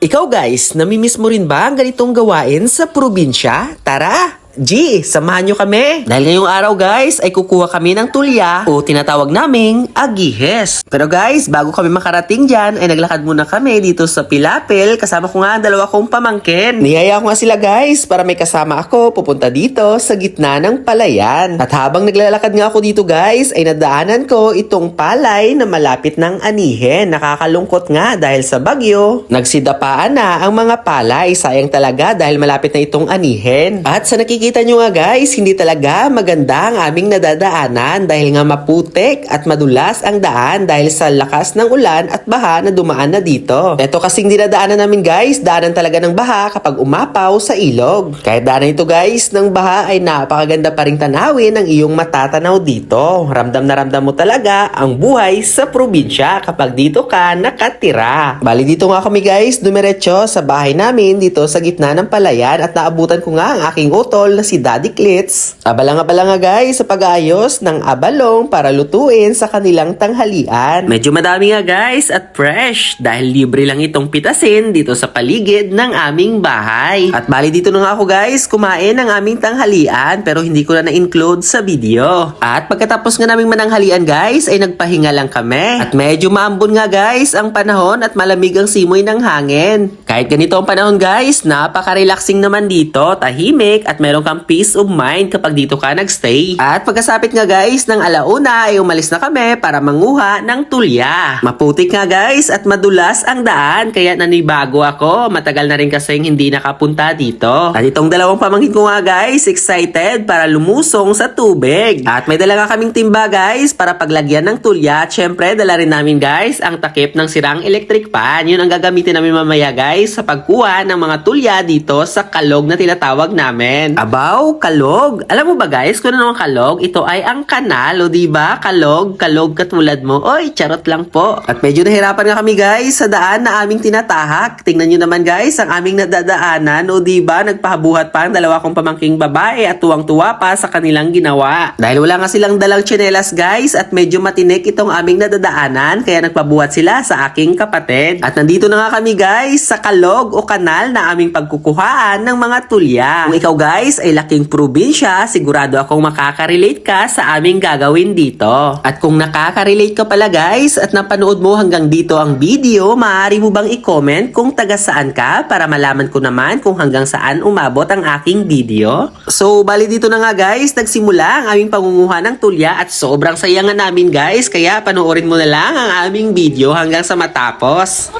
Ikaw guys, namimiss mo rin ba ang ganitong gawain sa probinsya? Tara! G, samahan nyo kami. Dahil ngayong araw guys, ay kukuha kami ng tulya o tinatawag naming agihes. Pero guys, bago kami makarating dyan, ay naglakad muna kami dito sa Pilapil. Kasama ko nga ang dalawa kong pamangkin. Niyaya ko nga sila guys para may kasama ako pupunta dito sa gitna ng palayan. At habang naglalakad nga ako dito guys, ay nadaanan ko itong palay na malapit ng anihin. Nakakalungkot nga dahil sa bagyo, nagsidapaan na ang mga palay. Sayang talaga dahil malapit na itong anihin. At sa nakikita nyo nga guys, hindi talaga maganda ang aming nadadaanan dahil nga maputik at madulas ang daan dahil sa lakas ng ulan at baha na dumaan na dito. Ito kasing dinadaanan namin guys, daanan talaga ng baha kapag umapaw sa ilog. Kahit daanan ito guys ng baha ay napakaganda pa rin tanawin ang iyong matatanaw dito. Ramdam na ramdam mo talaga ang buhay sa probinsya kapag dito ka nakatira. Bali dito nga kami guys, dumiretso sa bahay namin dito sa gitna ng palayan at naabutan ko nga ang aking utol na si Daddy Klitz. Abala nga guys sa pag-aayos ng abalong para lutuin sa kanilang tanghalian. Medyo madami nga guys at fresh dahil libre lang itong pitasin dito sa paligid ng aming bahay. At bali dito na nga ako guys kumain ng aming tanghalian pero hindi ko na na-include sa video. At pagkatapos nga naming mananghalian guys ay nagpahinga lang kami. At medyo maambon nga guys ang panahon at malamig ang simoy ng hangin. Kahit ganito ang panahon guys, napaka-relaxing naman dito, tahimik at meron kang peace of mind kapag dito ka nagstay. At pagkasapit nga guys ng alauna ay umalis na kami para manguha ng tulya. Maputik nga guys at madulas ang daan kaya nanibago ako. Matagal na rin kasing hindi nakapunta dito. At itong dalawang pamangkin ko nga guys, excited para lumusong sa tubig. At may dala nga kaming timba guys para paglagyan ng tulya. At syempre dala rin namin guys ang takip ng sirang electric pan. Yun ang gagamitin namin mamaya guys sa pagkuha ng mga tulya dito sa kalog na tinatawag namin. Abaw, kalog. Alam mo ba guys, kung ano ang kalog? Ito ay ang kanal, o diba? Kalog katulad mo. Oy, charot lang po. At medyo nahirapan nga kami guys sa daan na aming tinatahak. Tingnan nyo naman guys, ang aming nadadaanan, o diba? Nagpahabuhat pa ang dalawa kong pamangking babae at tuwang-tuwa pa sa kanilang ginawa. Dahil wala nga silang dalang tsinelas guys at medyo matinik itong aming nadadaanan, kaya nagpabuhat sila sa aking kapatid. At nandito na nga kami guys sa kalog o kanal na aming pagkukuhaan ng mga tulya. Kung ikaw guys ay laking probinsya, sigurado akong makaka-relate ka sa aming gagawin dito. At kung nakaka-relate ka pala guys at napanood mo hanggang dito ang video, maaari mo bang i-comment kung taga saan ka para malaman ko naman kung hanggang saan umabot ang aking video? So, bali dito na nga guys, nagsimula ang aming pangunguha ng tulya at sobrang saya nga namin guys, kaya panoorin mo na lang ang aming video hanggang sa matapos.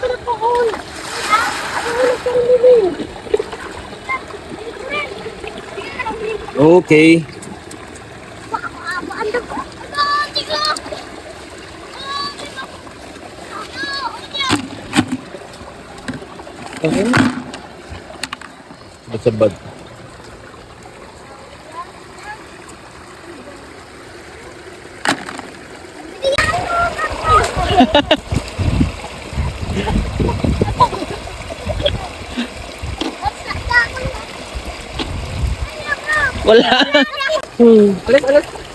Okay. Masabad. Wala.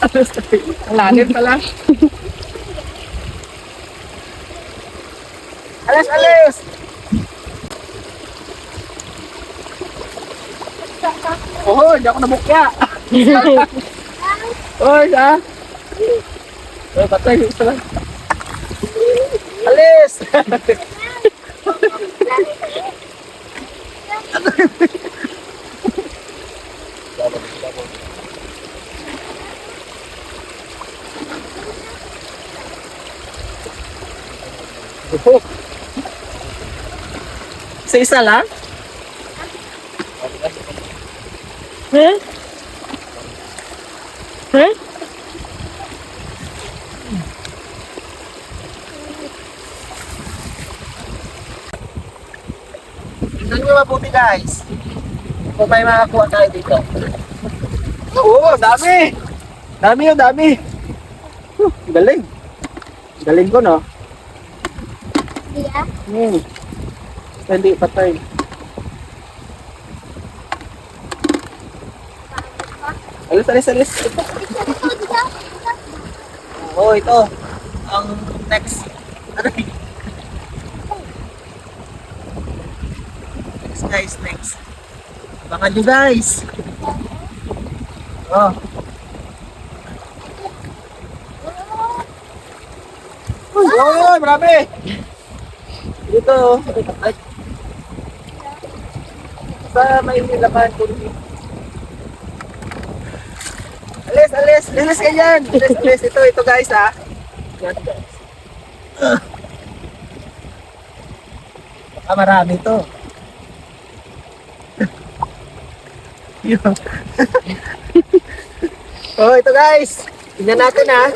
Alis. Lalim pala. Alis. Oh, hindi ako nabukya. Oy, ha? Oh, patay. Isa lang. Alis! Sa isa lang? Huh? Huh? Tignan nyo mabuti guys. Kung may makakuha tayo dito. Oo, dami! Dami. Galing. Galing ko, no? Yeah. Hindi, patay. Alis. Oo, ito. Ang next. Ano? Next. Abangan nyo guys. Oh. Uy, marami. Dito. Ay. Sa may laban ko. Alis ka dyan. Alis. Ito guys ha. Yan guys. Baka marami to. Yun. Oh, ito guys. Tingnan natin ha.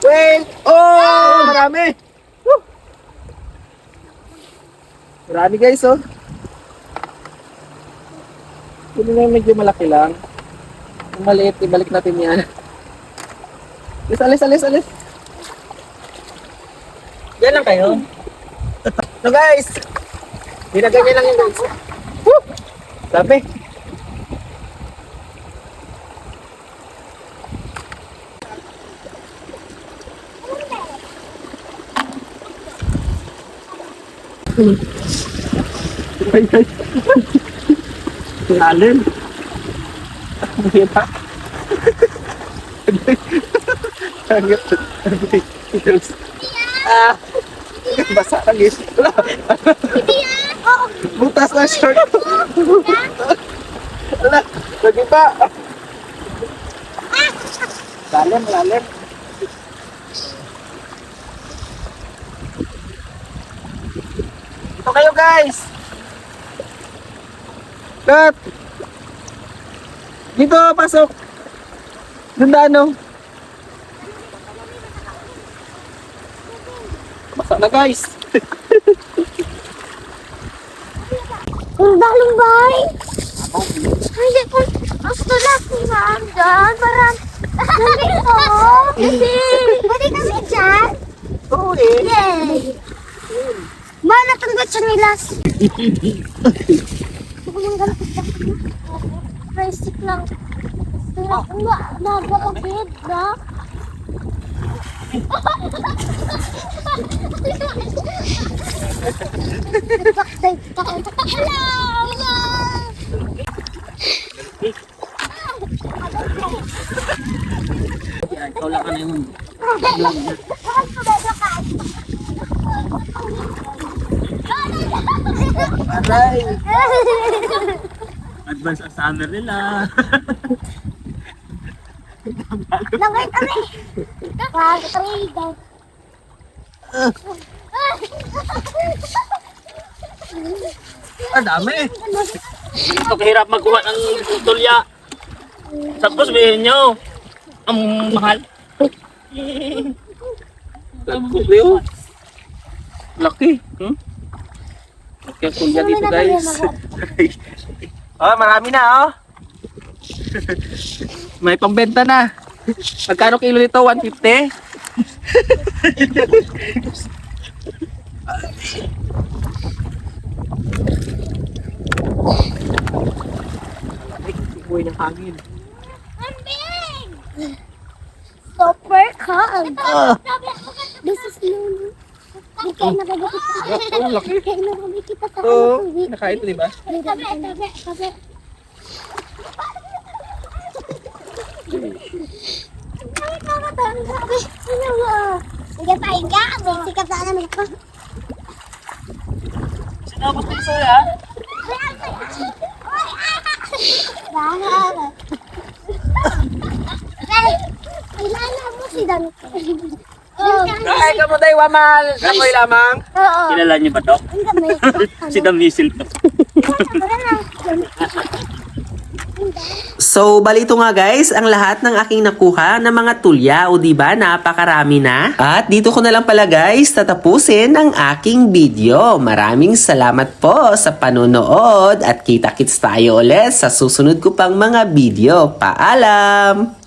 Well, oh, marami. Woo. Marami guys, oh. Ito na medyo malaki lang. Kung maliit, ibalik natin yan. Alis. Yan lang kayo. So guys, ginaganyan lang yung guys. Woo! Sabi. Lalim. Mahirap. Basa ka guys. Butas na short. Wala, lagi pa. Lalim. Ito kayo guys. Cut. Dito, pasok. Ganda ano? Basa na guys. Ang daling bay. Hindi ko. Gusto lang si Ma'am dyan. Parang. Nandito. Hindi. Pwede kami dyan. Oo eh. Yay. Ba, natanggat siya nilas. Hindi ko yung galapit na. Basic lang. Nagkakapit na. Ikaw lang ka na yun. Aray. Advance ang summer nila. Langay kami. Pag-trade daw. Dami. Ito kahirap magkuha ng tulya. Tapos sabihin nyo, ang mahal. Laki. Laki ang tulya dito guys. Oh, marami na oh. May pambenta na. Magkano kilo nito? 150? Buhay ng hangin. Super calm. This is Lulu. Hindi kayo nagagapit. Oh, laki. Kayo nagagapit pa sa Oo, nakain ito diba? Tabi. Ay, kakatanda. Ano nga? Sige, pahinga. May sikat na namin ko. Sinabot na isa ha? Kailangan mo si Dan. Ay, kamuday wamal. Ako'y lamang. Oo. Kilala niyo ba to? Ang dami. Si Damisil to. So, balito nga guys, ang lahat ng aking nakuha ng mga tulya o diba napakarami na. At dito ko na lang pala guys tatapusin ang aking video. Maraming salamat po sa panonood at kita-kits tayo ulit sa susunod ko pang mga video. Paalam!